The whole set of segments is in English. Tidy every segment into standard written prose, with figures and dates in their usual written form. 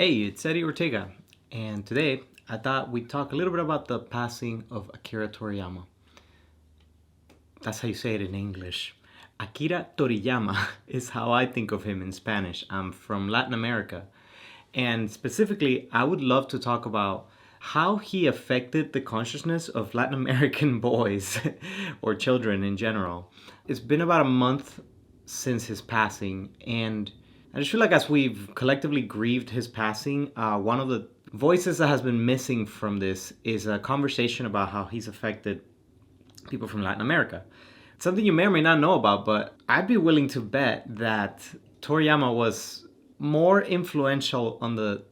Hey, it's Eddie Ortega, and today I thought we'd talk a little bit about the passing of Akira Toriyama. That's how you say it in English. Akira Toriyama is how I think of him in Spanish. I'm from Latin America, and specifically, I would love to talk about how he affected the consciousness of Latin American boys or children in general. It's been about a month since his passing, and I just feel like as we've collectively grieved his passing, one of the voices that has been missing from this is a conversation about how he's affected people from Latin America. It's something you may or may not know about, but I'd be willing to bet that Toriyama was more influential on the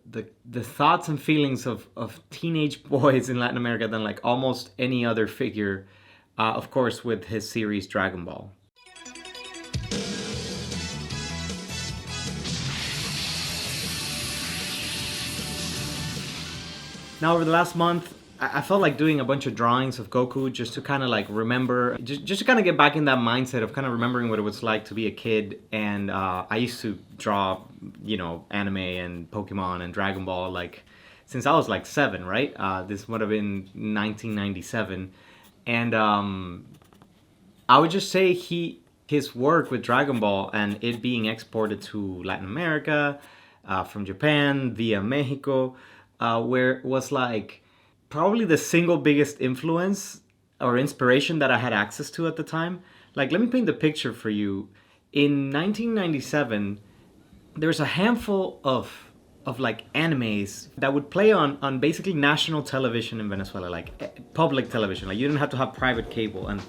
thoughts and feelings of teenage boys in Latin America than like almost any other figure, of course, with his series Dragon Ball. Now, over the last month, I felt like doing a bunch of drawings of Goku just to kind of like remember, just to kind of get back in that mindset of kind of remembering what it was like to be a kid. And I used to draw, anime and Pokemon and Dragon Ball like since I was like 7, right? This would have been 1997. And I would just say his work with Dragon Ball and it being exported to Latin America, from Japan via Mexico, where it was like probably the single biggest influence or inspiration that I had access to at the time. Like, let me paint the picture for you. In 1997, there's a handful of like animes that would play on basically national television in Venezuela, like public television. Like, you didn't have to have private cable, and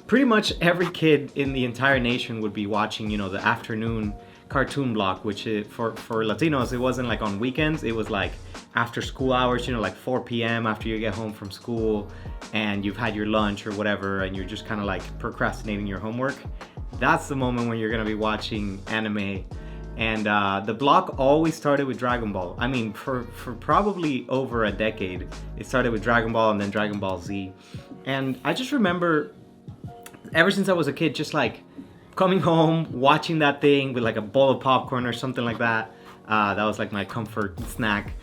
pretty much every kid in the entire nation would be watching, the afternoon cartoon block, which for Latinos, it wasn't like on weekends, it was like after school hours, like 4 p.m. after you get home from school and you've had your lunch or whatever, and you're just kind of like procrastinating your homework. That's the moment when you're going to be watching anime. And the block always started with Dragon Ball. I mean, for probably over a decade, it started with Dragon Ball and then Dragon Ball Z. And I just remember, ever since I was a kid, just like coming home, watching that thing with like a bowl of popcorn or something like that. That was like my comfort snack.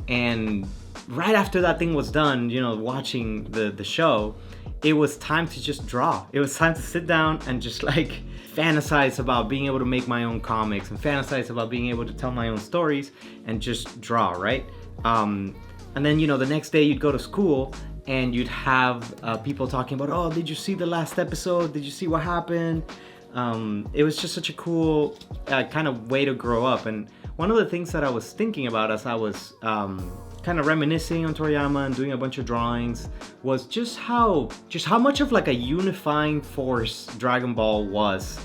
And right after that thing was done, watching the show, it was time to just draw. It was time to sit down and just like fantasize about being able to make my own comics and fantasize about being able to tell my own stories and just draw, right? And then, the next day you'd go to school and you'd have people talking about, oh, did you see the last episode? Did you see what happened? It was just such a cool kind of way to grow up. And one of the things that I was thinking about as I was kind of reminiscing on Toriyama and doing a bunch of drawings was just how much of like a unifying force Dragon Ball was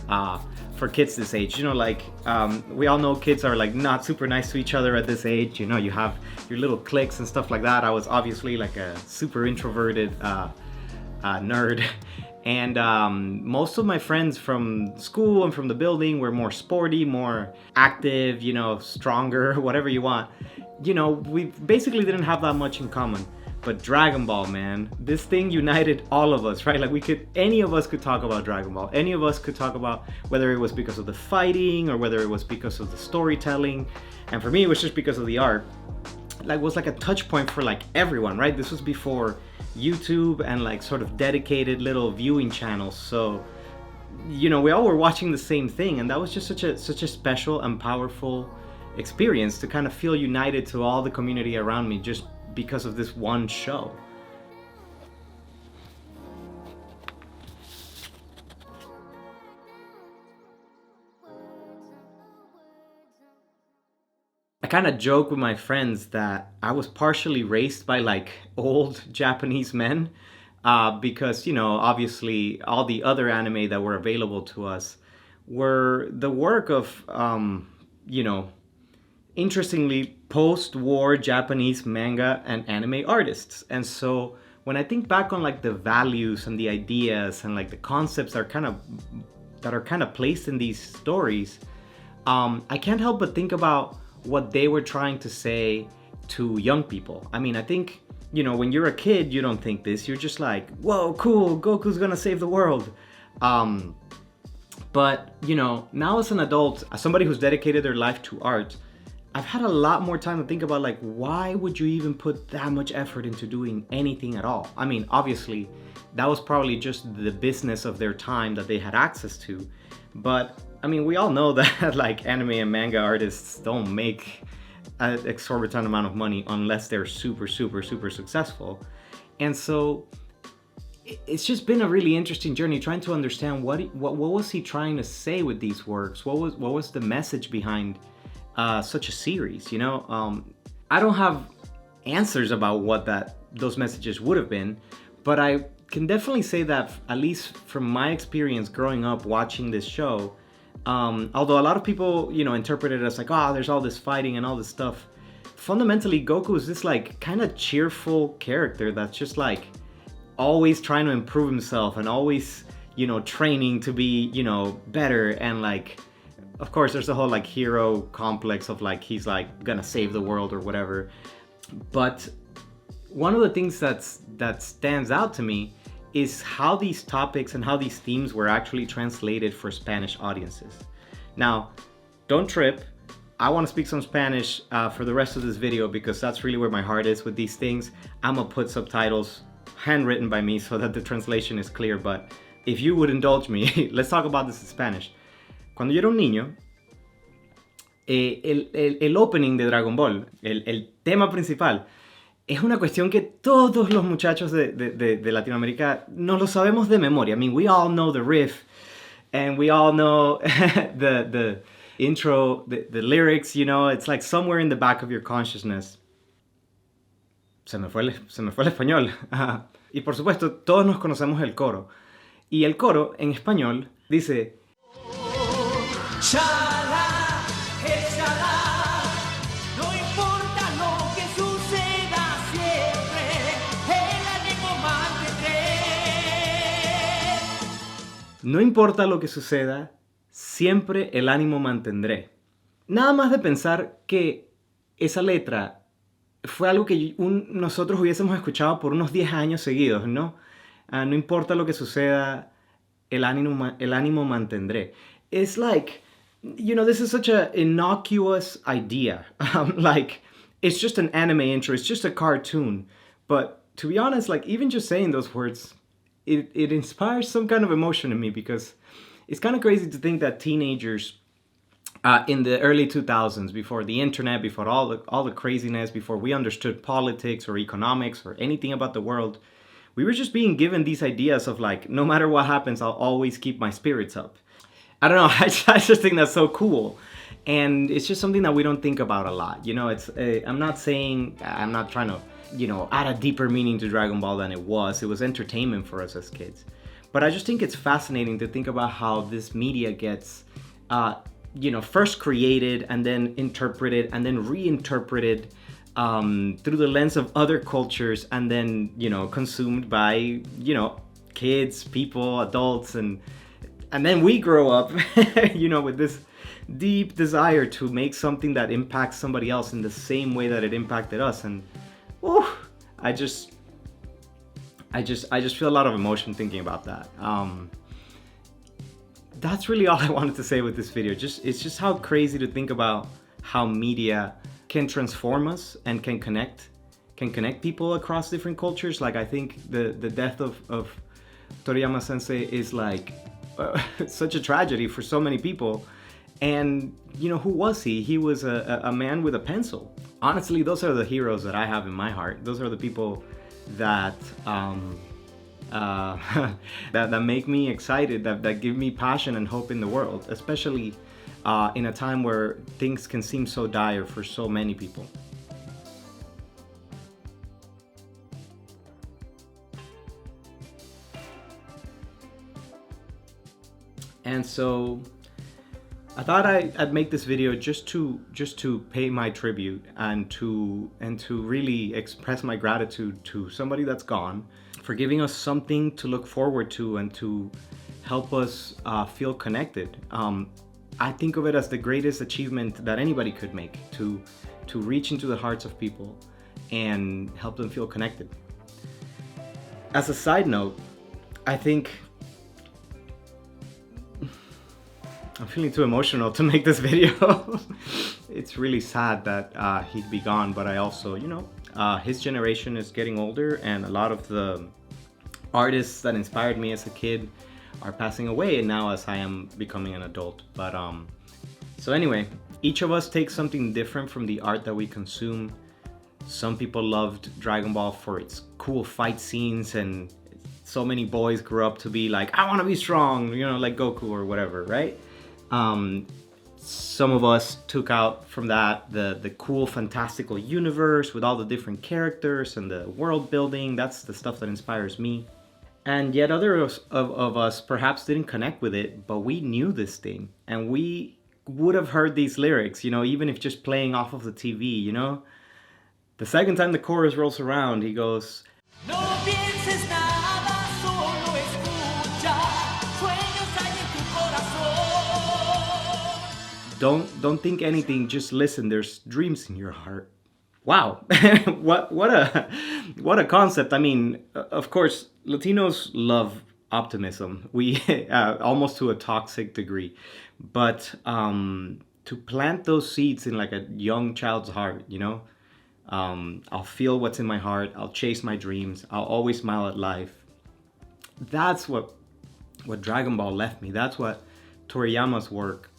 for kids this age. We all know kids are like not super nice to each other at this age. You have your little cliques and stuff like that. I was obviously like a super introverted nerd. And most of my friends from school and from the building were more sporty, more active, stronger, whatever you want. We basically didn't have that much in common. But Dragon Ball, man, this thing united all of us, right? Like any of us could talk about Dragon Ball. Any of us could talk about whether it was because of the fighting or whether it was because of the storytelling. And for me, it was just because of the art. Like, it was like a touch point for like everyone, right? This was before YouTube and like sort of dedicated little viewing channels. So, we all were watching the same thing, and that was just such a special and powerful experience to kind of feel united to all the community around me just because of this one show. I kind of joke with my friends that I was partially raised by like old Japanese men, because, obviously all the other anime that were available to us were the work of, interestingly, post-war Japanese manga and anime artists. And so when I think back on like the values and the ideas and like the concepts that are kind of placed in these stories, I can't help but think about what they were trying to say to young people. I mean, I think, when you're a kid, you don't think this. You're just like, whoa, cool, Goku's gonna save the world. But, now as an adult, as somebody who's dedicated their life to art, I've had a lot more time to think about like, why would you even put that much effort into doing anything at all? I mean, obviously, that was probably just the business of their time that they had access to. But I mean, we all know that like anime and manga artists don't make an exorbitant amount of money unless they're super, super, super successful. And so it's just been a really interesting journey trying to understand what was he trying to say with these works? What was the message behind such a series? You know, I don't have answers about what those messages would have been, but I can definitely say that, at least from my experience growing up watching this show, although a lot of people, you know, interpret it as like, oh, there's all this fighting and all this stuff, fundamentally Goku is this like kind of cheerful character that's just like always trying to improve himself and always, you know, training to be, you know, better. And like, of course, there's the whole like hero complex of like he's like gonna save the world or whatever. But one of the things that stands out to me is how these topics and how these themes were actually translated for Spanish audiences. Now, don't trip. I want to speak some Spanish for the rest of this video because that's really where my heart is with these things. I'm gonna put subtitles handwritten by me so that the translation is clear, but if you would indulge me, let's talk about this in Spanish. Cuando yo era un niño, el opening de Dragon Ball, el tema principal, es una cuestión que todos los muchachos de Latinoamérica nos lo sabemos de memoria. I mean, we all know the riff, and we all know the intro, the lyrics, you know, it's like somewhere in the back of your consciousness. Se me fue el español. Y por supuesto, todos nos conocemos el coro. Y el coro, en español, dice... Chala, échala, no importa lo que suceda siempre, el ánimo mantendré. No importa lo que suceda, siempre el ánimo mantendré. Nada más de pensar que esa letra fue algo que nosotros hubiésemos escuchado por unos 10 años seguidos, ¿no? No importa lo que suceda, el ánimo mantendré. It's like, you know, this is such an innocuous idea. Like, it's just an anime intro, it's just a cartoon. But to be honest, like, even just saying those words, it inspires some kind of emotion in me, because it's kind of crazy to think that teenagers in the early 2000s, before the internet, before all the craziness, before we understood politics or economics or anything about the world, we were just being given these ideas of like, no matter what happens, I'll always keep my spirits up. I don't know, I just think that's so cool. And it's just something that we don't think about a lot. You know, it's I'm not trying to, you know, add a deeper meaning to Dragon Ball than it was. It was entertainment for us as kids. But I just think it's fascinating to think about how this media gets you know, first created and then interpreted and then reinterpreted through the lens of other cultures, and then, you know, consumed by, you know, kids, people, adults, and then we grow up, you know, with this deep desire to make something that impacts somebody else in the same way that it impacted us. And whew, I just feel a lot of emotion thinking about that. That's really all I wanted to say with this video. It's just how crazy to think about how media can transform us and can connect people across different cultures. Like, I think the death of Toriyama sensei is like such a tragedy for so many people. And, you know, who was he? He was a man with a pencil. Honestly, those are the heroes that I have in my heart. Those are the people that that make me excited, that give me passion and hope in the world, especially in a time where things can seem so dire for so many people. And so I thought I'd make this video just to pay my tribute and to really express my gratitude to somebody that's gone, for giving us something to look forward to and to help us feel connected. I think of it as the greatest achievement that anybody could make, to reach into the hearts of people and help them feel connected. As a side note, I think I'm feeling too emotional to make this video. it's really sad that he'd be gone, but I also, his generation is getting older, and a lot of the artists that inspired me as a kid are passing away, and now as I am becoming an adult. But so anyway, each of us takes something different from the art that we consume. Some people loved Dragon Ball for its cool fight scenes, and so many boys grew up to be like, I want to be strong, like Goku or whatever, right? Some of us took out from that the cool fantastical universe with all the different characters and the world building. That's the stuff that inspires me. And yet others of us perhaps didn't connect with it, but we knew this thing, and we would have heard these lyrics, even if just playing off of the TV, The second time the chorus rolls around, he goes, "No pienses nada, solo escucha, sueños hay en tu corazón." Don't think anything, just listen. There's dreams in your heart. Wow, what a concept. I mean, of course, Latinos love optimism. We almost to a toxic degree, but to plant those seeds in like a young child's heart, I'll feel what's in my heart. I'll chase my dreams. I'll always smile at life. That's what Dragon Ball left me. That's what Toriyama's work,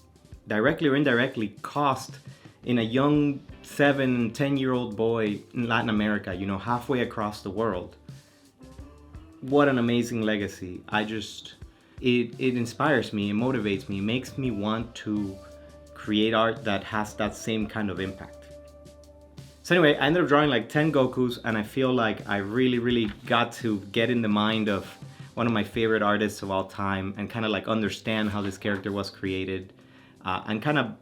directly or indirectly, cost in a young 7, 10-year-old boy in Latin America, halfway across the world. What an amazing legacy. It inspires me, it motivates me, it makes me want to create art that has that same kind of impact. So anyway, I ended up drawing like 10 Gokus, and I feel like I really, really got to get in the mind of one of my favorite artists of all time and kind of like understand how this character was created, and kind of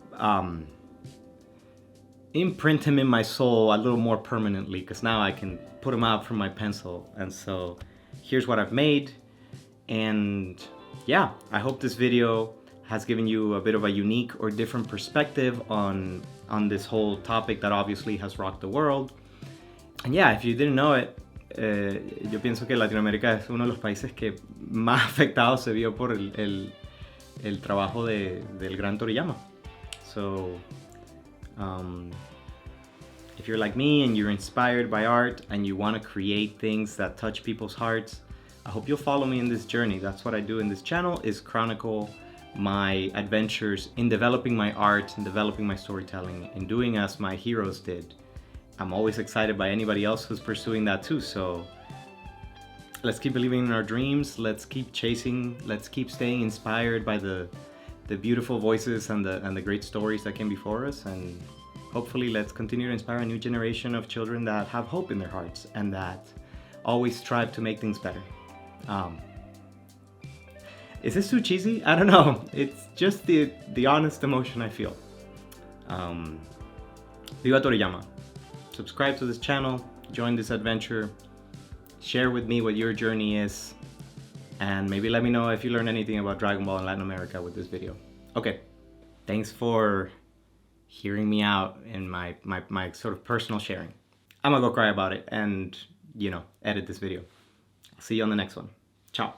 imprint him in my soul a little more permanently, because now I can put him out from my pencil. And so here's what I've made, and yeah, I hope this video has given you a bit of a unique or different perspective on this whole topic that obviously has rocked the world. And yeah, if you didn't know it, yo pienso que Latinoamérica es uno de los países que más afectado se vio por el trabajo del gran Toriyama. So if you're like me and you're inspired by art and you want to create things that touch people's hearts, I hope you'll follow me in this journey. That's what I do in this channel, is chronicle my adventures in developing my art and developing my storytelling and doing as my heroes did. I'm always excited by anybody else who's pursuing that too. So let's keep believing in our dreams. Let's keep chasing. Let's keep staying inspired by the beautiful voices and the great stories that came before us. And hopefully let's continue to inspire a new generation of children that have hope in their hearts and that always strive to make things better. Is this too cheesy? I don't know. It's just the honest emotion I feel. Viva Toriyama. Subscribe to this channel, join this adventure, share with me what your journey is, and maybe let me know if you learned anything about Dragon Ball in Latin America with this video. Okay, thanks for hearing me out in my sort of personal sharing. I'm gonna go cry about it and, edit this video. I'll see you on the next one. Ciao.